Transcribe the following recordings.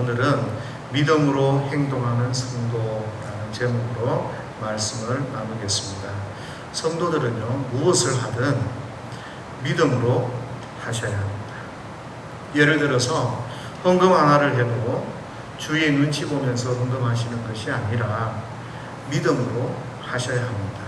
오늘은 믿음으로 행동하는 성도라는 제목으로 말씀을 나누겠습니다. 성도들은요, 무엇을 하든 믿음으로 하셔야 합니다. 예를 들어서 헌금 하나를 해도 주위의 눈치 보면서 헌금하시는 것이 아니라 믿음으로 하셔야 합니다.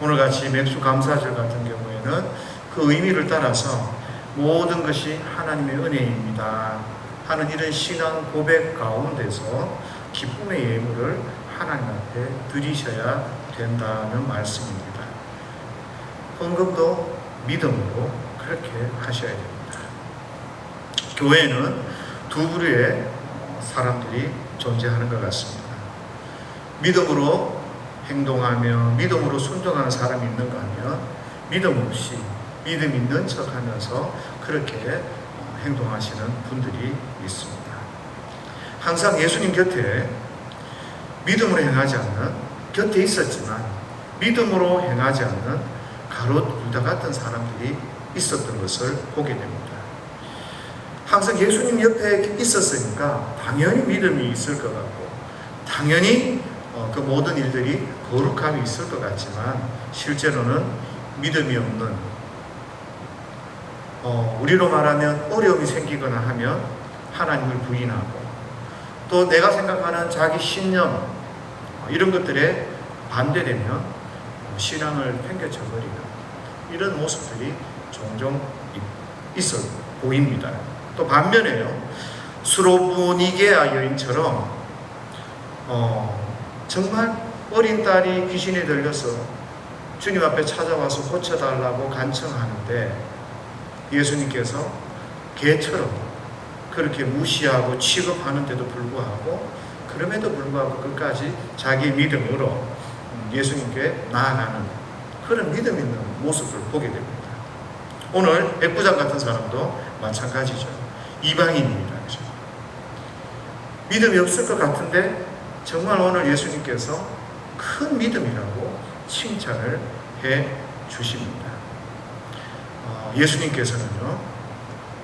오늘같이 맥주 감사절 같은 경우에는 그 의미를 따라서 모든 것이 하나님의 은혜입니다 하는 이런 신앙 고백 가운데서 기쁨의 예물을 하나님 앞에 드리셔야 된다는 말씀입니다. 헌금도 믿음으로 그렇게 하셔야 됩니다. 교회에는 두 부류의 사람들이 존재하는 것 같습니다. 믿음으로 행동하며 믿음으로 순종하는 사람이 있는가 하면 믿음 없이 믿음 있는 척하면서 그렇게 행동하시는 분들이 있습니다. 항상 예수님 곁에 믿음으로 행하지 않는, 곁에 있었지만 믿음으로 행하지 않는 가롯 유다 같은 사람들이 있었던 것을 보게 됩니다. 항상 예수님 옆에 있었으니까 당연히 믿음이 있을 것 같고 당연히 그 모든 일들이 거룩함이 있을 것 같지만 실제로는 믿음이 없는, 우리로 말하면 어려움이 생기거나 하면 하나님을 부인하고 또 내가 생각하는 자기 신념 이런 것들에 반대되면 신앙을 팽개쳐버리는 이런 모습들이 종종 있어 보입니다. 또 반면에요, 스로보니게아 여인처럼 정말 어린 딸이 귀신에 들려서 주님 앞에 찾아와서 고쳐달라고 간청하는데 예수님께서 개처럼 그렇게 무시하고 취급하는데도 불구하고 그럼에도 불구하고 끝까지 자기 믿음으로 예수님께 나아가는 그런 믿음 있는 모습을 보게 됩니다. 오늘 백부장 같은 사람도 마찬가지죠. 이방인입니다. 그렇죠? 믿음이 없을 것 같은데 정말 오늘 예수님께서 큰 믿음이라고 칭찬을 해 주십니다. 예수님께서는요,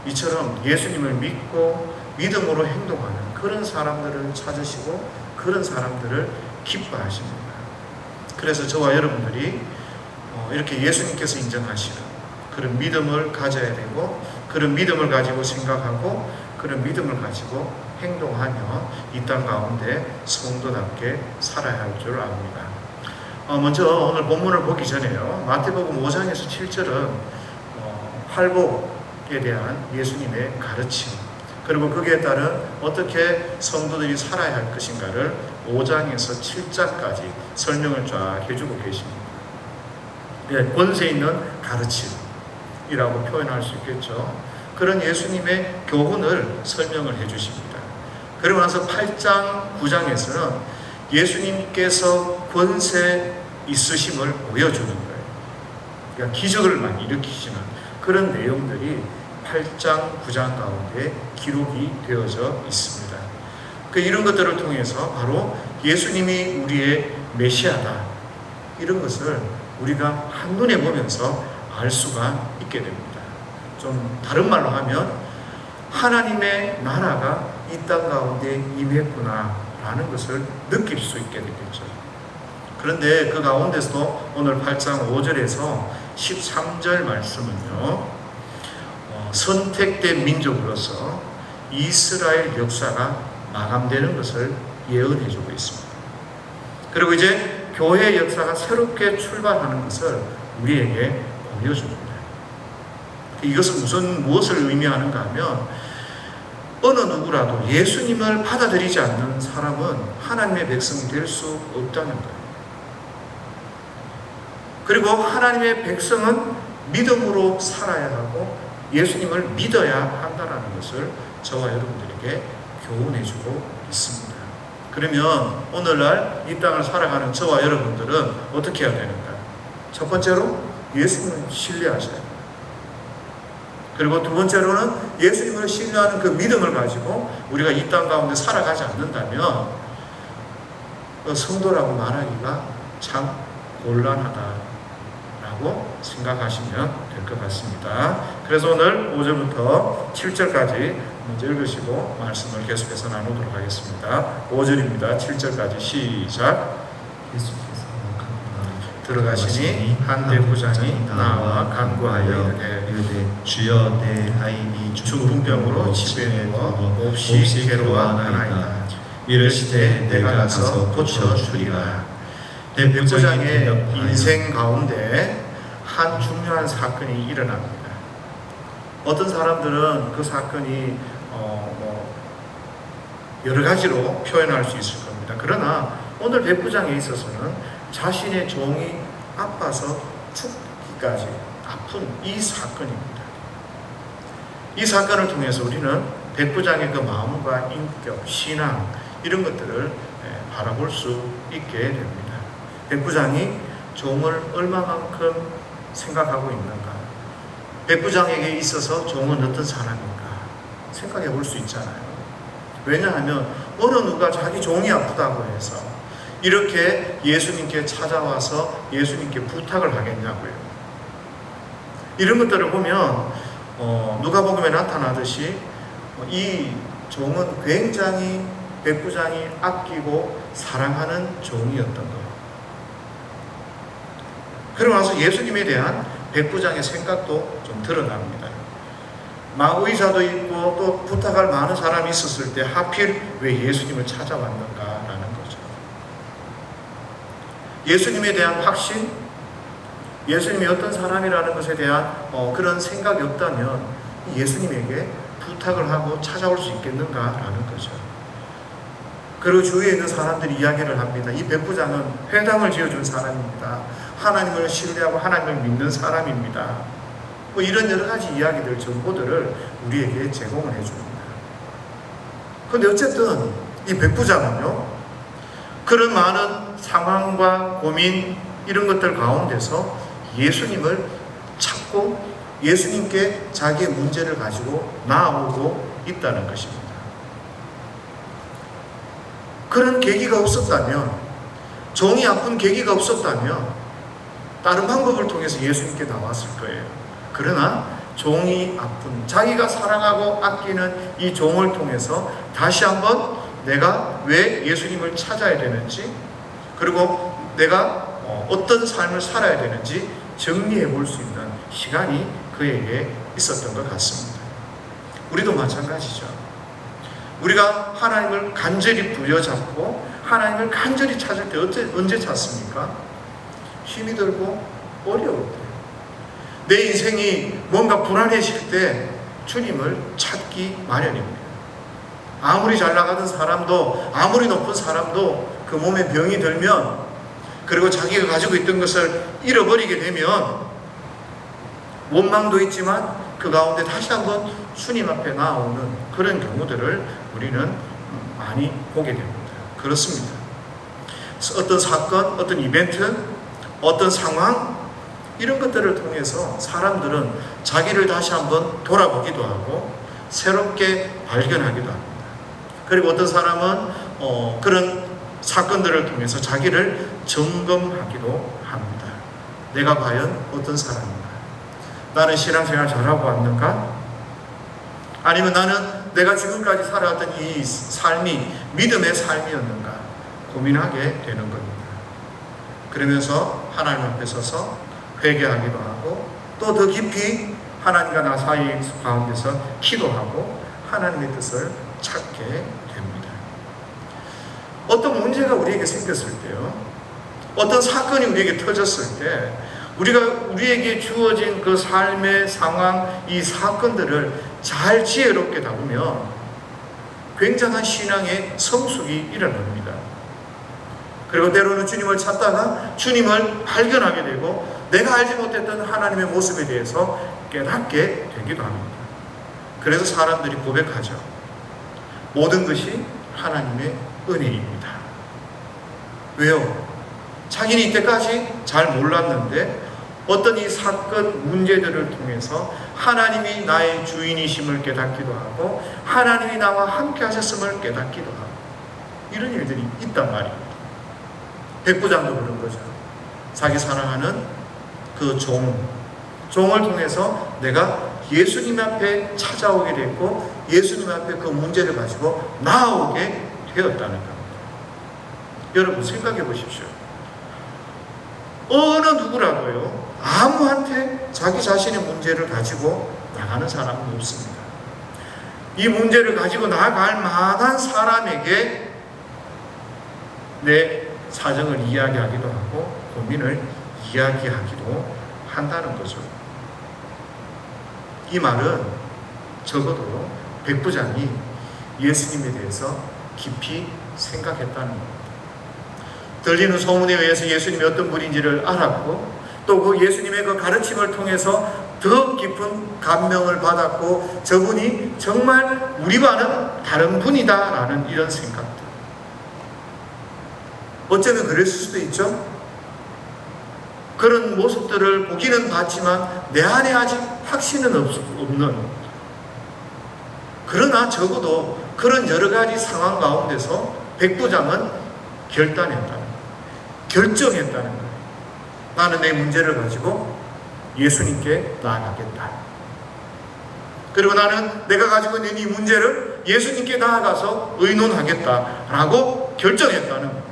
이처럼 예수님을 믿고 믿음으로 행동하는 그런 사람들을 찾으시고 그런 사람들을 기뻐하십니다. 그래서 저와 여러분들이 이렇게 예수님께서 인정하시는 그런 믿음을 가져야 되고 그런 믿음을 가지고 생각하고 그런 믿음을 가지고 행동하며 이 땅 가운데 성도답게 살아야 할 줄 압니다. 먼저 오늘 본문을 보기 전에요, 마태복음 5장에서 7절은 팔복에 대한 예수님의 가르침 그리고 거기에 따른 어떻게 성도들이 살아야 할 것인가를 5장에서 7장까지 설명을 쫙 해주고 계십니다. 권세 있는 가르침이라고 표현할 수 있겠죠. 그런 예수님의 교훈을 설명을 해주십니다. 그리고 나서 8장, 9장에서는 예수님께서 권세 있으심을 보여주는 거예요. 그러니까 기적을 많이 일으키시는 그런 내용들이 8장, 9장 가운데 기록이 되어져 있습니다. 이런 것들을 통해서 바로 예수님이 우리의 메시아다 이런 것을 우리가 한눈에 보면서 알 수가 있게 됩니다. 좀 다른 말로 하면 하나님의 나라가 이 땅 가운데 임했구나 라는 것을 느낄 수 있게 되겠죠. 그런데 그 가운데서도 오늘 8장 5절에서 13절 말씀은요, 선택된 민족으로서 이스라엘 역사가 마감되는 것을 예언해주고 있습니다. 그리고 이제 교회 역사가 새롭게 출발하는 것을 우리에게 보여줍니다. 이것은 무엇을 의미하는가 하면 어느 누구라도 예수님을 받아들이지 않는 사람은 하나님의 백성이 될 수 없다는 거예요. 그리고 하나님의 백성은 믿음으로 살아야 하고 예수님을 믿어야 한다는 것을 저와 여러분들에게 교훈해주고 있습니다. 그러면 오늘날 이 땅을 살아가는 저와 여러분들은 어떻게 해야 되는가? 첫 번째로 예수님을 신뢰하셔야 합니다. 그리고 두 번째로는 예수님을 신뢰하는 그 믿음을 가지고 우리가 이 땅 가운데 살아가지 않는다면 성도라고 말하기가 참 곤란하다라고 생각하시면 될 것 같습니다. 그래서 오늘 5절부터 7절까지 먼저 읽으시고 말씀을 계속해서 나누도록 하겠습니다. 5절입니다. 7절까지 시작. 예수께서 들어가시니 한 대부장이 나와 간구하여 이르되 주여 내 아이니 중풍병으로 집에 누워 몹시 괴로워하나이다. 이르시되 내가 가서 고쳐주리라. 대부장의 인생 가운데 한 중요한 사건이 일어납니다. 어떤 사람들은 그 사건이 여러 가지로 표현할 수 있을 겁니다. 그러나 오늘 백부장에 있어서는 자신의 종이 아파서 죽기까지 아픈 이 사건입니다. 이 사건을 통해서 우리는 백부장의 그 마음과 인격, 신앙 이런 것들을 바라볼 수 있게 됩니다. 백부장이 종을 얼마만큼 생각하고 있는가? 백부장에게 있어서 종은 어떤 사람인가? 생각해 볼 수 있잖아요. 왜냐하면 어느 누가 자기 종이 아프다고 해서 이렇게 예수님께 찾아와서 예수님께 부탁을 하겠냐고요. 이런 것들을 보면 누가복음에 나타나듯이 이 종은 굉장히 백부장이 아끼고 사랑하는 종이었던 거예요. 그러고 나서 예수님에 대한 백부장의 생각도 좀 드러납니다. 의사도 있고 또 부탁할 많은 사람이 있었을 때 하필 왜 예수님을 찾아왔는가라는 거죠. 예수님에 대한 확신, 예수님이 어떤 사람이라는 것에 대한 그런 생각이 없다면 예수님에게 부탁을 하고 찾아올 수 있겠는가라는 거죠. 그리고 주위에 있는 사람들이 이야기를 합니다. 이 백부장은 회당을 지어준 사람입니다. 하나님을 신뢰하고 하나님을 믿는 사람입니다. 이런 여러 가지 이야기들, 정보들을 우리에게 제공을 해줍니다. 그런데 어쨌든 이 백부장은요, 그런 많은 상황과 고민 이런 것들 가운데서 예수님을 찾고 예수님께 자기의 문제를 가지고 나아오고 있다는 것입니다. 그런 계기가 없었다면, 종이 아픈 계기가 없었다면 다른 방법을 통해서 예수님께 나왔을 거예요. 그러나 종이 아픈, 자기가 사랑하고 아끼는 이 종을 통해서 다시 한번 내가 왜 예수님을 찾아야 되는지, 그리고 내가 어떤 삶을 살아야 되는지 정리해 볼 수 있는 시간이 그에게 있었던 것 같습니다. 우리도 마찬가지죠. 우리가 하나님을 간절히 부여잡고 하나님을 간절히 찾을 때 언제 찾습니까? 힘이 들고 어려울 때, 내 인생이 뭔가 불안해질 때 주님을 찾기 마련입니다. 아무리 잘 나가던 사람도, 아무리 높은 사람도 그 몸에 병이 들면, 그리고 자기가 가지고 있던 것을 잃어버리게 되면 원망도 있지만 그 가운데 다시 한번 주님 앞에 나오는 그런 경우들을 우리는 많이 보게 됩니다. 그렇습니다. 어떤 사건, 어떤 이벤트, 어떤 상황 이런 것들을 통해서 사람들은 자기를 다시 한번 돌아보기도 하고 새롭게 발견하기도 합니다. 그리고 어떤 사람은 그런 사건들을 통해서 자기를 점검하기도 합니다. 내가 과연 어떤 사람인가? 나는 신앙생활 잘하고 왔는가? 아니면 나는 내가 지금까지 살아왔던 이 삶이 믿음의 삶이었는가? 고민하게 되는 겁니다. 그러면서 하나님 앞에 서서 회개하기도 하고 또 더 깊이 하나님과 나 사이 가운데서 기도하고 하나님의 뜻을 찾게 됩니다. 어떤 문제가 우리에게 생겼을 때요, 어떤 사건이 우리에게 터졌을 때 우리에게 주어진 그 삶의 상황, 이 사건들을 잘 지혜롭게 다루면 굉장한 신앙의 성숙이 일어납니다. 그리고 때로는 주님을 찾다가 주님을 발견하게 되고 내가 알지 못했던 하나님의 모습에 대해서 깨닫게 되기도 합니다. 그래서 사람들이 고백하죠. 모든 것이 하나님의 은혜입니다. 왜요? 자기는 이때까지 잘 몰랐는데 어떤 이 사건, 문제들을 통해서 하나님이 나의 주인이심을 깨닫기도 하고 하나님이 나와 함께 하셨음을 깨닫기도 하고 이런 일들이 있단 말입니다. 백부장도 그런 거죠. 자기 사랑하는 그 종을 통해서 내가 예수님 앞에 찾아오게 됐고 예수님 앞에 그 문제를 가지고 나오게 되었다는 겁니다. 여러분 생각해 보십시오. 어느 누구라도요, 아무한테 자기 자신의 문제를 가지고 나가는 사람은 없습니다. 이 문제를 가지고 나갈 만한 사람에게 내 사정을 이야기하기도 하고 고민을 이야기하기도 한다는 거죠. 이 말은 적어도 백부장이 예수님에 대해서 깊이 생각했다는 겁니다. 들리는 소문에 의해서 예수님이 어떤 분인지를 알았고, 또 그 예수님의 그 가르침을 통해서 더 깊은 감명을 받았고, 저분이 정말 우리와는 다른 분이다라는 이런 생각들. 어쩌면 그랬을 수도 있죠. 그런 모습들을 보기는 봤지만 내 안에 아직 확신은 없는, 그러나 적어도 그런 여러 가지 상황 가운데서 백부장은 결정했다는 거예요. 나는 내 문제를 가지고 예수님께 나아가겠다. 그리고 나는 내가 가지고 있는 이 문제를 예수님께 나아가서 의논하겠다라고 결정했다는 겁니다.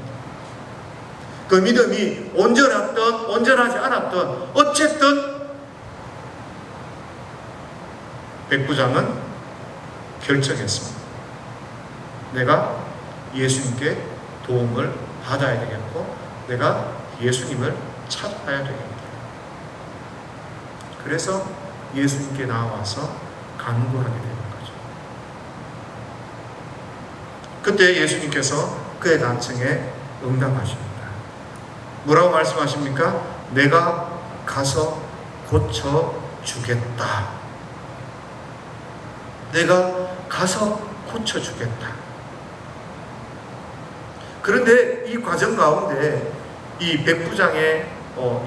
그 믿음이 온전했던 온전하지 않았던 어쨌든 백부장은 결정했습니다. 내가 예수님께 도움을 받아야 되겠고, 내가 예수님을 찾아야 되겠다. 그래서 예수님께 나와서 간구하게 되는 거죠. 그때 예수님께서 그의 간청에 응답하십니다. 뭐라고 말씀하십니까? 내가 가서 고쳐주겠다. 내가 가서 고쳐주겠다. 그런데 이 과정 가운데 이 백부장의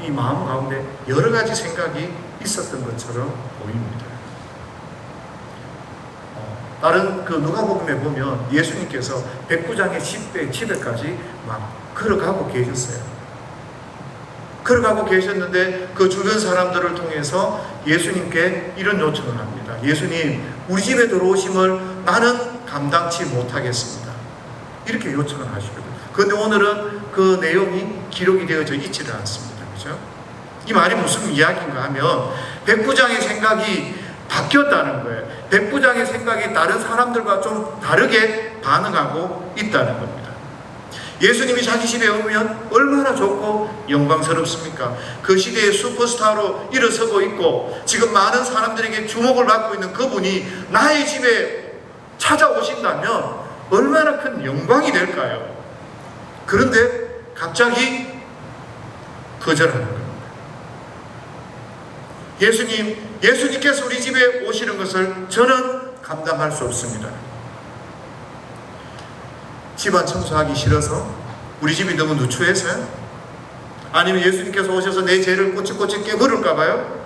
이 마음 가운데 여러 가지 생각이 있었던 것처럼 보입니다. 다른 그 누가복음에 보면 예수님께서 백부장의 집에까지 막 걸어가고 계셨어요. 걸어가고 계셨는데 그 주변 사람들을 통해서 예수님께 이런 요청을 합니다. 예수님, 우리 집에 들어오심을 나는 감당치 못하겠습니다. 이렇게 요청을 하시거든요. 그런데 오늘은 그 내용이 기록이 되어져 있지는 않습니다. 그렇죠? 이 말이 무슨 이야기인가 하면 백부장의 생각이 바뀌었다는 거예요. 백부장의 생각이 다른 사람들과 좀 다르게 반응하고 있다는 겁니다. 예수님이 자기 집에 오면 얼마나 좋고 영광스럽습니까? 그 시대의 슈퍼스타로 일어서고 있고 지금 많은 사람들에게 주목을 받고 있는 그분이 나의 집에 찾아오신다면 얼마나 큰 영광이 될까요? 그런데 갑자기 거절하는 겁니다. 예수님께서 우리 집에 오시는 것을 저는 감당할 수 없습니다. 집안 청소하기 싫어서? 우리 집이 너무 누추해서요? 아니면 예수님께서 오셔서 내 죄를 꼬치꼬치 깨물을까봐요?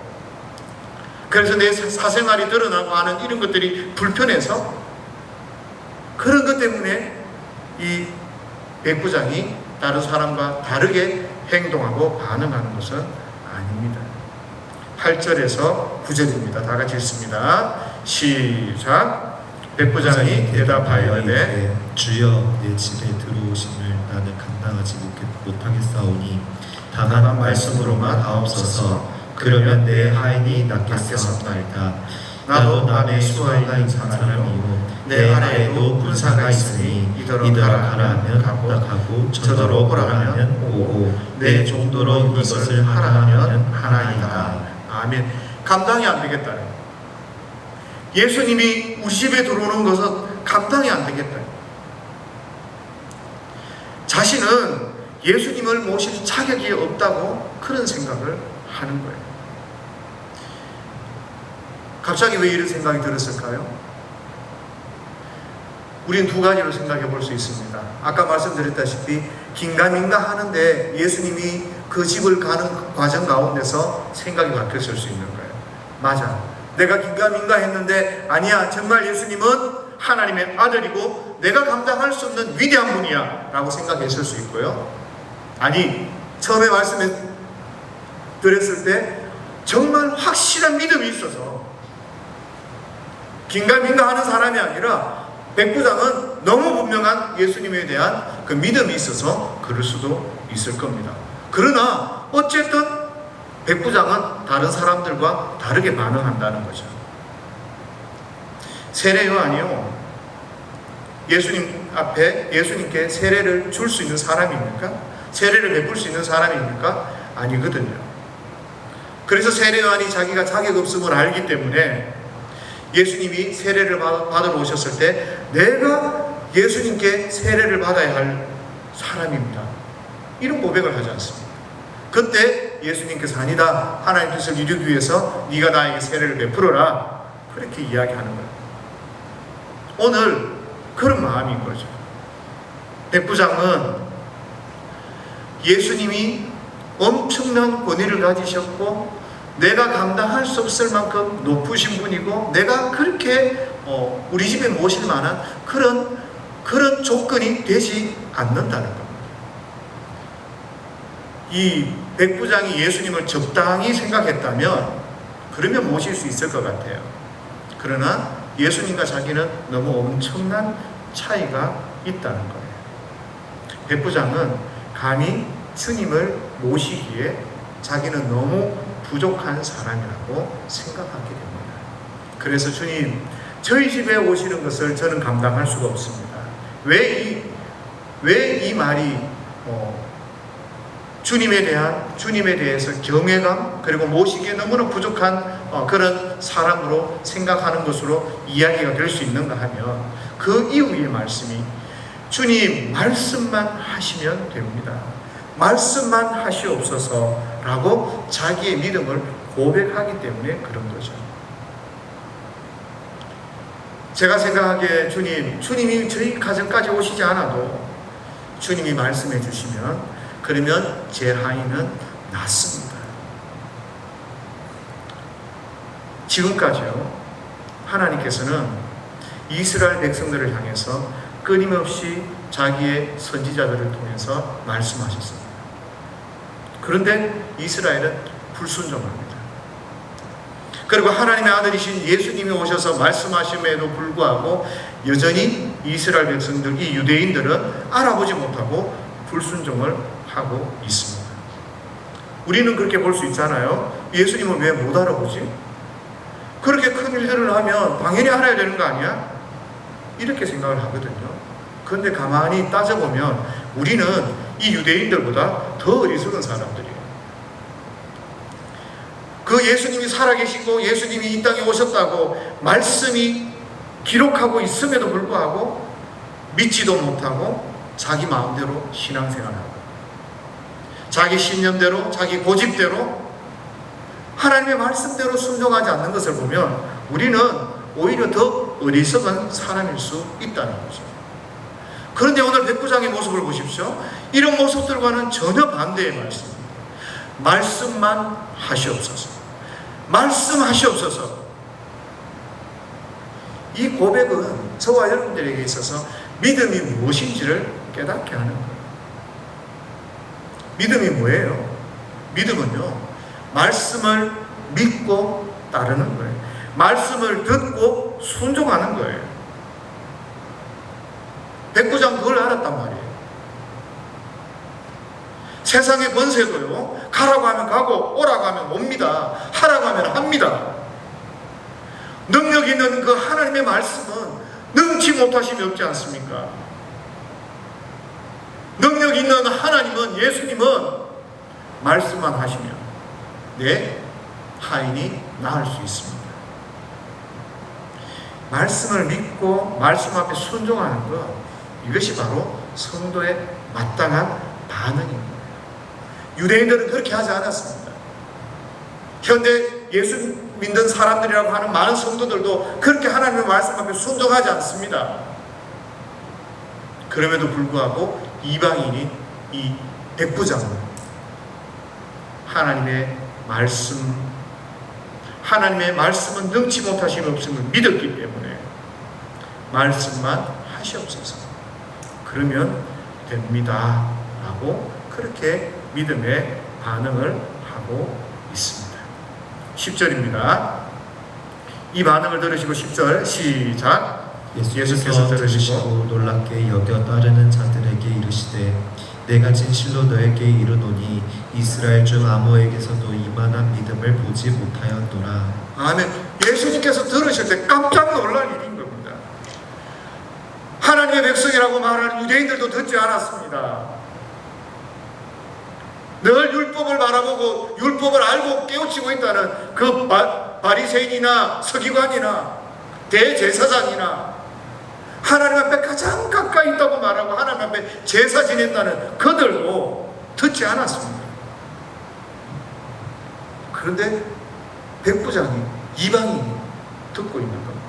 그래서 내 사생활이 드러나고 하는 이런 것들이 불편해서? 그런 것 때문에 이 백부장이 다른 사람과 다르게 행동하고 반응하는 것은 아닙니다. 8절에서 9절입니다. 다 같이 읽습니다. 시작. 백부장이 대답하여되 주여, 내 집에 들어오심을 나는 감당하지 못하겠사오니 다만 말씀으로만 하옵소서. 그러면 내 하인이 낫겠사옵나이다. 나도 남의 수하가 있는 사람이요 내 아래에도 군사가 있으니 이더러 가라 하면 가고 저더러 오라 하면 오고 내 종도로 이것을 하라 하면 하나이다. 아멘. 감당이 안 되겠다. 예수님이 우리 집에 들어오는 것은 감당이 안 되겠다. 자신은 예수님을 모실 자격이 없다고 그런 생각을 하는 거예요. 갑자기 왜 이런 생각이 들었을까요? 우리는 두 가지로 생각해 볼 수 있습니다. 아까 말씀드렸다시피 긴가민가 하는데 예수님이 그 집을 가는 과정 가운데서 생각이 바뀌었을 수 있는 거예요. 맞아, 내가 긴가민가 했는데 아니야, 정말 예수님은 하나님의 아들이고 내가 감당할 수 없는 위대한 분이야 라고 생각했을 수 있고요. 아니, 처음에 말씀해 드렸을 때 정말 확실한 믿음이 있어서 긴가민가 하는 사람이 아니라 백부장은 너무 분명한 예수님에 대한 그 믿음이 있어서 그럴 수도 있을 겁니다. 그러나 어쨌든 백부장은 다른 사람들과 다르게 반응한다는 거죠. 세례 요한이요, 예수님 앞에 예수님께 세례를 줄 수 있는 사람입니까? 세례를 베풀 수 있는 사람입니까? 아니거든요. 그래서 세례 요한이 자기가 자격 없음을 알기 때문에 예수님이 세례를 받으러 오셨을 때 내가 예수님께 세례를 받아야 할 사람입니다, 이런 고백을 하지 않습니다. 그때 예수님께서 아니다, 하나님 뜻을 이루기 위해서 네가 나에게 세례를 베풀어라, 그렇게 이야기하는 거예요. 오늘 그런 마음인 거죠. 백부장은 예수님이 엄청난 권위를 가지셨고 내가 감당할 수 없을 만큼 높으신 분이고 내가 그렇게 우리 집에 모실 만한 그런 조건이 되지 않는다는 겁니다. 이 백부장이 예수님을 적당히 생각했다면 그러면 모실 수 있을 것 같아요. 그러나 예수님과 자기는 너무 엄청난 차이가 있다는 거예요. 백부장은 감히 주님을 모시기에 자기는 너무 부족한 사람이라고 생각하게 됩니다. 그래서 주님, 저희 집에 오시는 것을 저는 감당할 수가 없습니다. 왜 이 말이 주님에 대해서 경외감, 그리고 모시기에 너무나 부족한 그런 사람으로 생각하는 것으로 이야기가 될 수 있는가 하면 그 이후의 말씀이 주님 말씀만 하시면 됩니다, 말씀만 하시옵소서 라고 자기의 믿음을 고백하기 때문에 그런 거죠. 제가 생각하기에 주님이 저희 가정까지 오시지 않아도 주님이 말씀해 주시면 그러면 제 하인은 낫습니다. 지금까지요, 하나님께서는 이스라엘 백성들을 향해서 끊임없이 자기의 선지자들을 통해서 말씀하셨습니다. 그런데 이스라엘은 불순종합니다. 그리고 하나님의 아들이신 예수님이 오셔서 말씀하심에도 불구하고 여전히 이스라엘 백성들, 이 유대인들은 알아보지 못하고 불순종을 하고 있습니다. 우리는 그렇게 볼 수 있잖아요. 예수님은 왜 못 알아보지? 그렇게 큰 일들을 하면 당연히 알아야 되는 거 아니야? 이렇게 생각을 하거든요. 그런데 가만히 따져보면 우리는 이 유대인들보다 더 어리석은 사람들이에요. 그 예수님이 살아계시고 예수님이 이 땅에 오셨다고 말씀이 기록하고 있음에도 불구하고 믿지도 못하고 자기 마음대로 신앙생활하고 자기 신념대로 자기 고집대로 하나님의 말씀대로 순종하지 않는 것을 보면 우리는 오히려 더 어리석은 사람일 수 있다는 거죠. 그런데 오늘 백부장의 모습을 보십시오. 이런 모습들과는 전혀 반대의 말씀입니다. 말씀만 하시옵소서, 말씀하시옵소서. 이 고백은 저와 여러분들에게 있어서 믿음이 무엇인지를 깨닫게 하는 거예요. 믿음이 뭐예요? 믿음은요, 말씀을 믿고 따르는 거예요. 말씀을 듣고 순종하는 거예요. 백부장 그걸 알았단 말이에요. 세상의 권세도요, 가라고 하면 가고 오라고 하면 옵니다. 하라고 하면 합니다. 능력 있는 그 하나님의 말씀은 능치 못하심이 없지 않습니까? 능력 있는 하나님은, 예수님은 말씀만 하시면 내 하인이 나을 수 있습니다. 말씀을 믿고 말씀 앞에 순종하는 것, 이것이 바로 성도의 마땅한 반응입니다. 유대인들은 그렇게 하지 않았습니다. 현대 예수 믿는 사람들이라고 하는 많은 성도들도 그렇게 하나님의 말씀 앞에 순종하지 않습니다. 그럼에도 불구하고 이방인이, 이 백부장은 하나님의 말씀은 능치 못하심이 없음을 믿었기 때문에 말씀만 하시옵소서, 그러면 됩니다 라고 그렇게 믿음의 반응을 하고 있습니다. 10절입니다. 이 반응을 들으시고 10절 시작. 예수께서 들으시고 놀랍게 여겨 따르는 자들에게 이르시되 내가 진실로 너에게 이르노니 이스라엘 중 아무에게서도 이만한 믿음을 보지 못하였노라. 아멘. 예수님께서 들으실 때 깜짝 놀랄 일인 겁니다. 하나님의 백성이라고 말하는 유대인들도 듣지 않았습니다. 늘 율법을 바라보고 율법을 알고 깨우치고 있다는 그 바리새인이나 서기관이나 대제사장이나 하나님 앞에 가장 가까이 있다고 말하고 하나님 앞에 제사 지낸다는 그들도 듣지 않았습니다. 그런데 백부장이, 이방인이 듣고 있는 겁니다.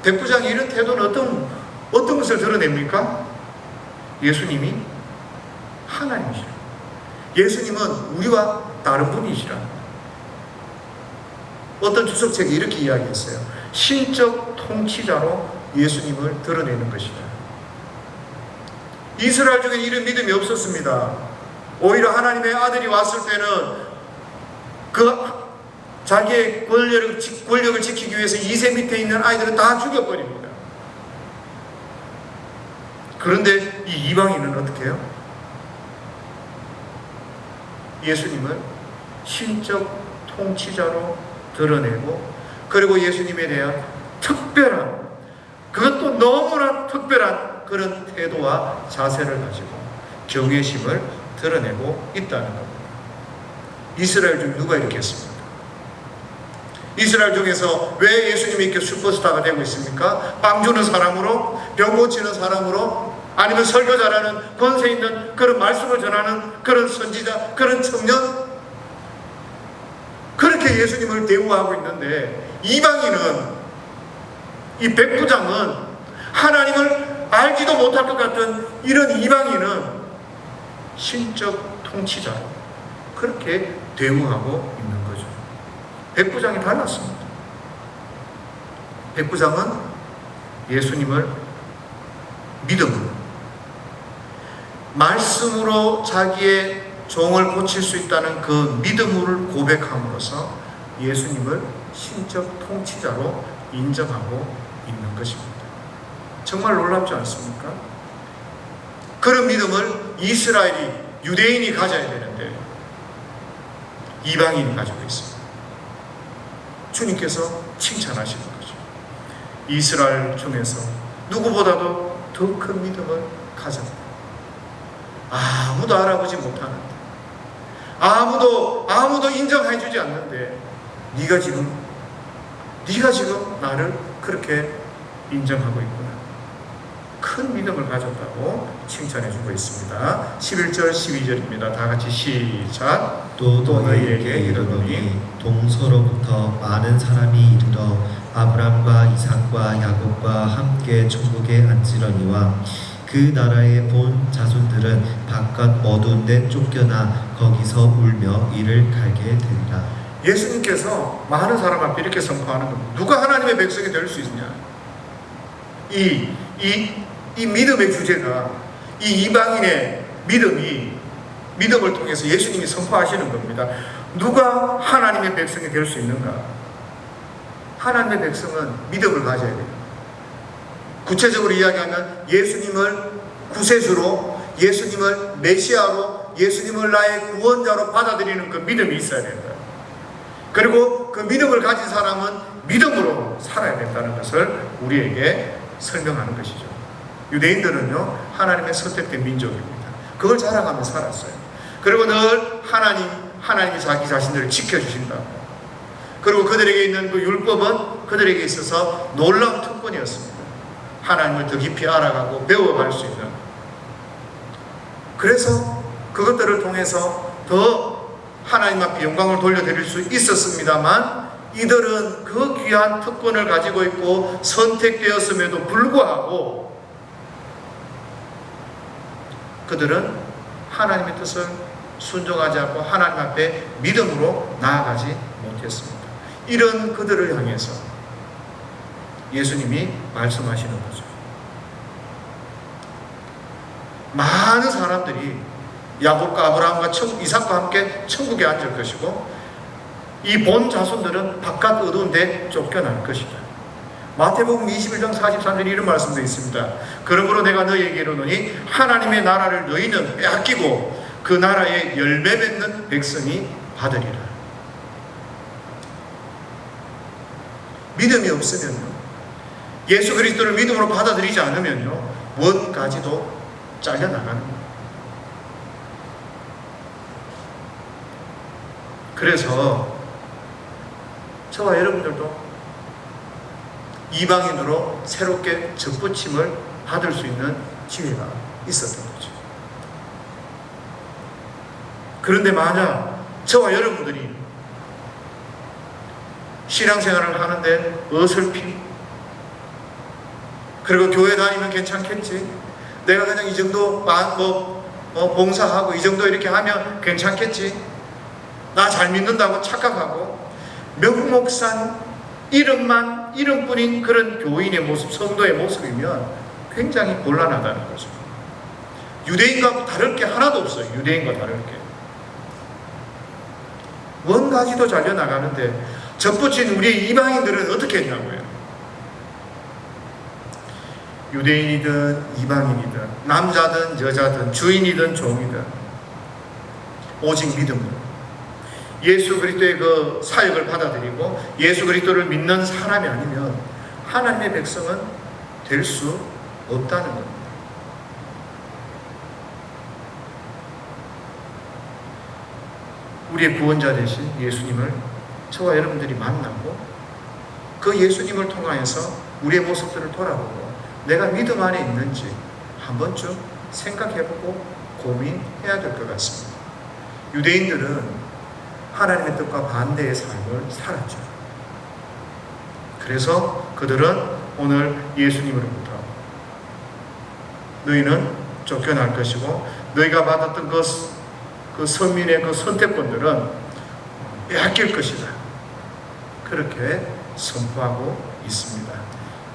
백부장이 이런 태도는 어떤 것을 드러냅니까? 예수님이 하나님이시라. 예수님은 우리와 다른 분이시라. 어떤 주석책이 이렇게 이야기했어요. 신적 통치자로 예수님을 드러내는 것이다. 이스라엘 중에 이런 믿음이 없었습니다. 오히려 하나님의 아들이 왔을 때는 그 자기의 권력을 지키기 위해서 2세 밑에 있는 아이들은 다 죽여버립니다. 그런데 이 이방인은 어떻게 해요? 예수님을 신적 통치자로 드러내고, 그리고 예수님에 대한 특별한, 그것도 너무나 특별한 그런 태도와 자세를 가지고 경외심을 드러내고 있다는 겁니다. 이스라엘 중 누가 이렇게 했습니까? 이스라엘 중에서 왜 예수님이 이렇게 슈퍼스타가 되고 있습니까? 빵 주는 사람으로, 병 고치는 사람으로, 아니면 설교 잘하는 권세 있는 그런 말씀을 전하는 그런 선지자, 그런 청년, 그렇게 예수님을 대우하고 있는데, 이방인은, 이 백부장은 하나님을 알지도 못할 것 같은 이런 이방인은 신적 통치자로 그렇게 대우하고 있는 거죠. 백부장이 달랐습니다. 백부장은 예수님을 믿음으로, 말씀으로 자기의 종을 고칠 수 있다는 그 믿음을 고백함으로써 예수님을 신적 통치자로 인정하고 있는 것입니다. 정말 놀랍지 않습니까? 그런 믿음을 이스라엘이, 유대인이 가져야 되는데 이방인이 가지고 있습니다. 주님께서 칭찬하시는 거죠. 이스라엘 중에서 누구보다도 더 큰 믿음을 가졌다. 아무도 알아보지 못하는데, 아무도 인정해 주지 않는데 네가 지금 나를 그렇게 인정하고 있구나. 큰 믿음을 가졌다고 칭찬해 주고 있습니다. 11절 12절입니다. 다 같이 시작. 또 너희에게 이르노니 동서로부터 많은 사람이 이르러 아브람과 이삭과 야곱과 함께 천국에 앉으려니와 그 나라의 본 자손들은 바깥 어두운 데 쫓겨나 거기서 울며 이를 갈게 되리라. 예수님께서 많은 사람 앞에 이렇게 선포하는 겁니다. 누가 하나님의 백성이 될 수 있냐? 이 믿음의 주제가, 이 이방인의 믿음을 통해서 예수님이 선포하시는 겁니다. 누가 하나님의 백성이 될 수 있는가? 하나님의 백성은 믿음을 가져야 돼요. 구체적으로 이야기하면 예수님을 구세주로, 예수님을 메시아로, 예수님을 나의 구원자로 받아들이는 그 믿음이 있어야 된다. 그리고 그 믿음을 가진 사람은 믿음으로 살아야 된다는 것을 우리에게 설명하는 것이죠. 유대인들은요, 하나님의 선택된 민족입니다. 그걸 자랑하며 살았어요. 그리고 늘 하나님이 자기 자신들을 지켜주신다. 그리고 그들에게 있는 그 율법은 그들에게 있어서 놀라운 특권이었습니다. 하나님을 더 깊이 알아가고 배워갈 수 있는. 그래서 그것들을 통해서 더 하나님 앞에 영광을 돌려드릴 수 있었습니다만, 이들은 그 귀한 특권을 가지고 있고 선택되었음에도 불구하고 그들은 하나님의 뜻을 순종하지 않고 하나님 앞에 믿음으로 나아가지 못했습니다. 이런 그들을 향해서 예수님이 말씀하시는 거죠. 많은 사람들이 야곱과 아브라함과 이삭과 함께 천국에 앉을 것이고, 이 본 자손들은 바깥 어두운 데 쫓겨날 것이다. 마태복음 21장 43절에 이런 말씀도 있습니다. 그러므로 내가 너희에게 이르노니 하나님의 나라를 너희는 빼앗기고 그 나라에 열매 맺는 백성이 받으리라. 믿음이 없으면요, 예수 그리스도를 믿음으로 받아들이지 않으면요, 원가지도 잘려나가는 거예요. 그래서 저와 여러분들도 이방인으로 새롭게 접붙임을 받을 수 있는 기회가 있었던 거죠. 그런데 만약 저와 여러분들이 신앙생활을 하는데 어설피, 그리고 교회 다니면 괜찮겠지, 내가 그냥 이 정도 봉사하고 이 정도 이렇게 하면 괜찮겠지, 나 잘 믿는다고 착각하고 명목상 이름뿐인 그런 교인의 모습, 성도의 모습이면 굉장히 곤란하다는 거죠. 유대인과 다를 게 하나도 없어요. 유대인과 다를 게. 원가지도 잘려나가는데 접붙인 우리 이방인들은 어떻게 했냐고요. 유대인이든 이방인이든 남자든 여자든 주인이든 종이든 오직 믿음으로 예수 그리스도의 그 사역을 받아들이고 예수 그리스도를 믿는 사람이 아니면 하나님의 백성은 될 수 없다는 겁니다. 우리의 구원자 되신 예수님을 저와 여러분들이 만나고 그 예수님을 통하여서 우리의 모습들을 돌아보고 내가 믿음 안에 있는지 한 번쯤 생각해보고 고민해야 될 것 같습니다. 유대인들은 하나님의 뜻과 반대의 삶을 살았죠. 그래서 그들은 오늘 예수님으로부터 너희는 쫓겨날 것이고 너희가 받았던 그 서민의 그 선택권들은 빼앗길 것이다. 그렇게 선포하고 있습니다.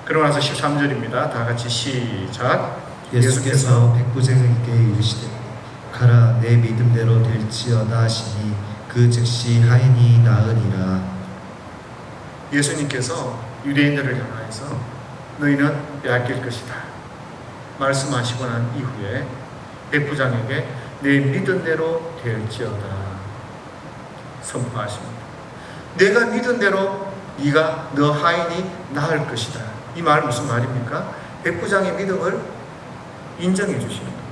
그러고 나서 13절입니다. 다 같이 시작. 예수께서 백부장에게 이르시되 가라, 내 믿음대로 될지어다 하시니 그 즉시 하인이 나으니라. 예수님께서 유대인들을 향하여서 너희는 빼앗길 것이다 말씀하시고 난 이후에 백부장에게 내 믿은 대로 될지어다 선포하십니다. 내가 믿은 대로 너 하인이 나을 것이다. 이 말 무슨 말입니까? 백부장의 믿음을 인정해 주시는 겁니다.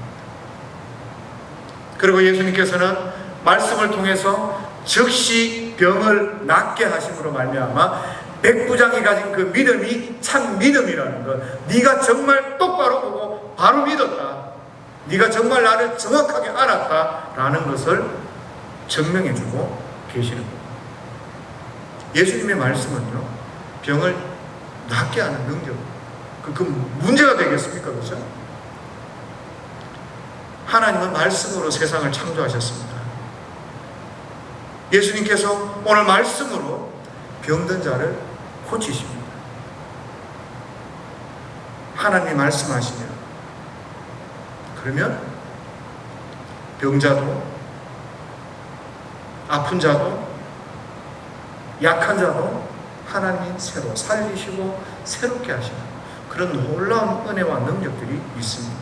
그리고 예수님께서는 말씀을 통해서 즉시 병을 낫게 하심으로 말미암아 백부장이 가진 그 믿음이 참 믿음이라는 것, 네가 정말 똑바로 보고 바로 믿었다, 네가 정말 나를 정확하게 알았다라는 것을 증명해주고 계시는 겁니다. 예수님의 말씀은요, 병을 낫게 하는 능력, 그 문제가 되겠습니까? 그렇죠? 하나님은 말씀으로 세상을 창조하셨습니다. 예수님께서 오늘 말씀으로 병든 자를 고치십니다. 하나님이 말씀하시면 그러면 병자도 아픈 자도 약한 자도 하나님이 새로 살리시고 새롭게 하시는 그런 놀라운 은혜와 능력들이 있습니다.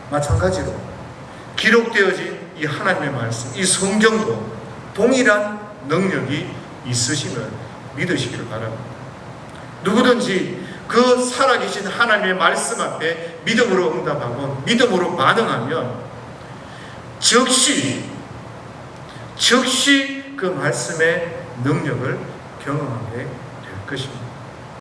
마찬가지로 기록되어진 이 하나님의 말씀, 이 성경도 동일한 능력이 있으심을 믿으시기를 바랍니다. 누구든지 그 살아계신 하나님의 말씀 앞에 믿음으로 응답하고 믿음으로 반응하면 즉시 그 말씀의 능력을 경험하게 될 것입니다.